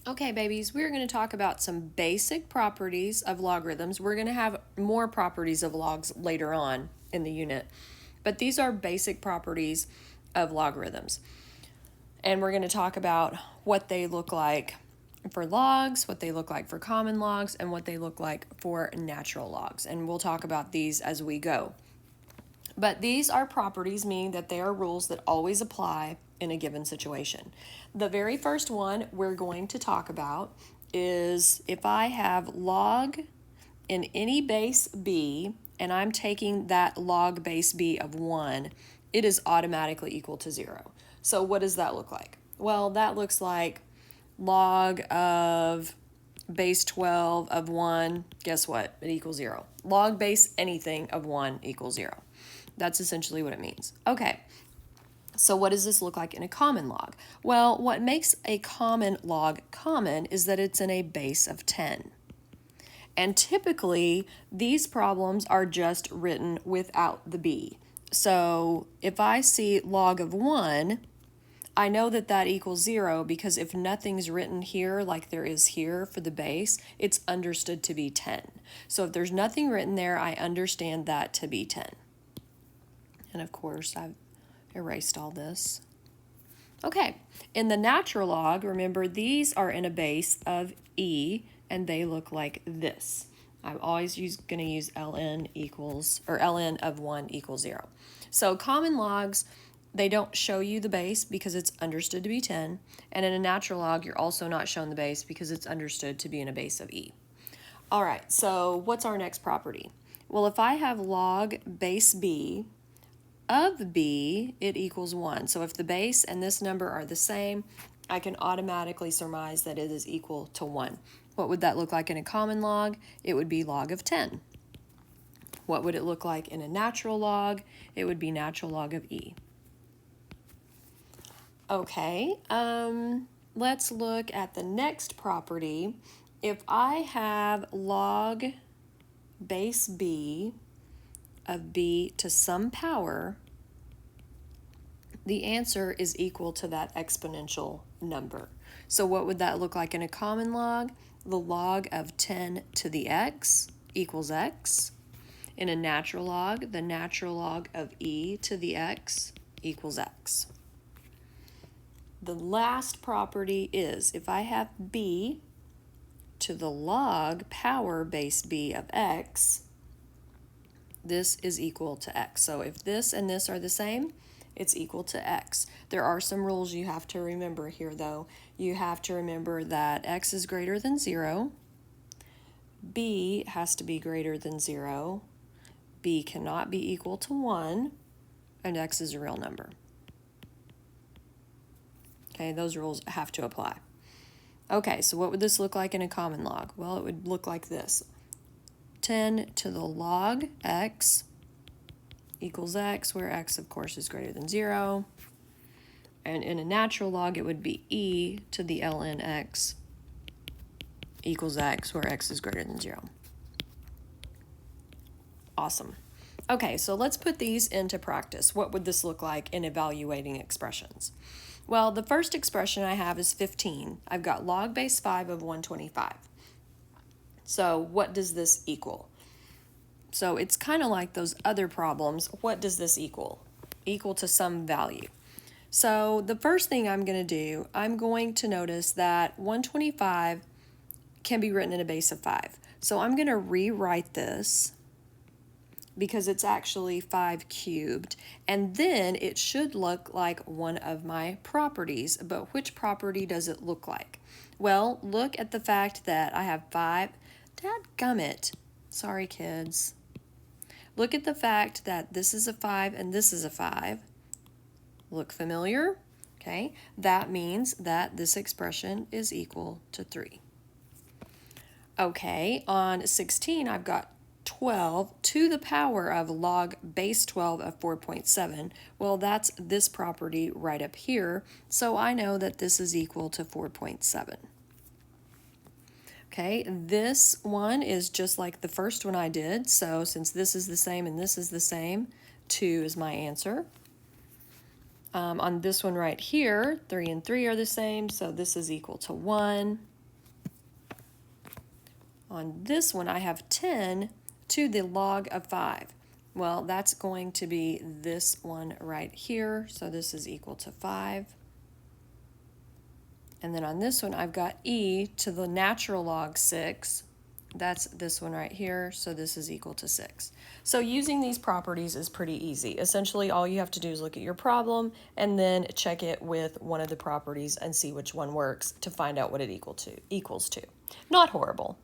Okay, babies, we're going to talk about some basic properties of logarithms. We're going to have more properties of logs later on in the unit, but these are basic properties of logarithms. And we're going to talk about what they look like for logs, what they look like for common logs, and what they look like for natural logs. And we'll talk about these as we go. But these are properties, meaning that they are rules that always apply in a given situation. The very first one we're going to talk about is if I have log in any base b and I'm taking that log base b of 1, it is automatically equal to 0. So what does that look like? Well, that looks like log of base 12 of 1, guess what? It equals 0. Log base anything of 1 equals 0. That's essentially what it means. Okay, so what does this look like in a common log? Well, what makes a common log common is that it's in a base of 10. And typically, these problems are just written without the b. So if I see log of 1, I know that that equals 0 because if nothing's written here like there is here for the base, it's understood to be 10. So if there's nothing written there, I understand that to be 10. And of course, I've erased all this. Okay, in the natural log, remember these are in a base of e, and they look like this. I'm always going to use ln equals, or ln of 1 equals 0. So common logs, they don't show you the base because it's understood to be 10, and in a natural log, you're also not shown the base because it's understood to be in a base of e. All right, so what's our next property? Well, if I have log base b of b, it equals 1. So if the base and this number are the same, I can automatically surmise that it is equal to 1. What would that look like in a common log? It would be log of 10. What would it look like in a natural log? It would be natural log of e. Okay, let's look at the next property. If I have log base b of b to some power, the answer is equal to that exponential number. So what would that look like in a common log? The log of 10 to the x equals x. In a natural log, the natural log of e to the x equals x. The last property is if I have b to the log power base b of x, this is equal to x. So if this and this are the same, it's equal to x. There are some rules you have to remember here, though. You have to remember that x is greater than 0, b has to be greater than 0, b cannot be equal to 1, and x is a real number. Okay, those rules have to apply. Okay, so what would this look like in a common log? Well, it would look like this. 10 to the log x equals x, where x, of course, is greater than 0. And in a natural log, it would be e to the ln x equals x, where x is greater than 0. Awesome. Okay, so let's put these into practice. What would this look like in evaluating expressions? Well, the first expression I have is 15. I've got log base 5 of 125. So what does this equal? So it's kind of like those other problems. What does this equal? Equal to some value. So the first thing I'm going to do, I'm going to notice that 125 can be written in a base of 5. So I'm going to rewrite this because it's actually 5 cubed. And then it should look like one of my properties. But which property does it look like? Well, look at the fact that I have 5. Dadgummit. Sorry, kids. Look at the fact that this is a 5 and this is a 5. Look familiar? Okay, that means that this expression is equal to 3. Okay, on 16, I've got 12 to the power of log base 12 of 4.7. Well, that's this property right up here, so I know that this is equal to 4.7. Okay, this one is just like the first one I did, so since this is the same and this is the same, 2 is my answer. On this one right here, 3 and 3 are the same, so this is equal to 1. On this one, I have 10 to the log of 5. Well, that's going to be this one right here. So this is equal to 5. And then on this one, I've got e to the natural log 6. That's this one right here, so this is equal to 6. So using these properties is pretty easy. Essentially, all you have to do is look at your problem and then check it with one of the properties and see which one works to find out what it equals to. Not horrible.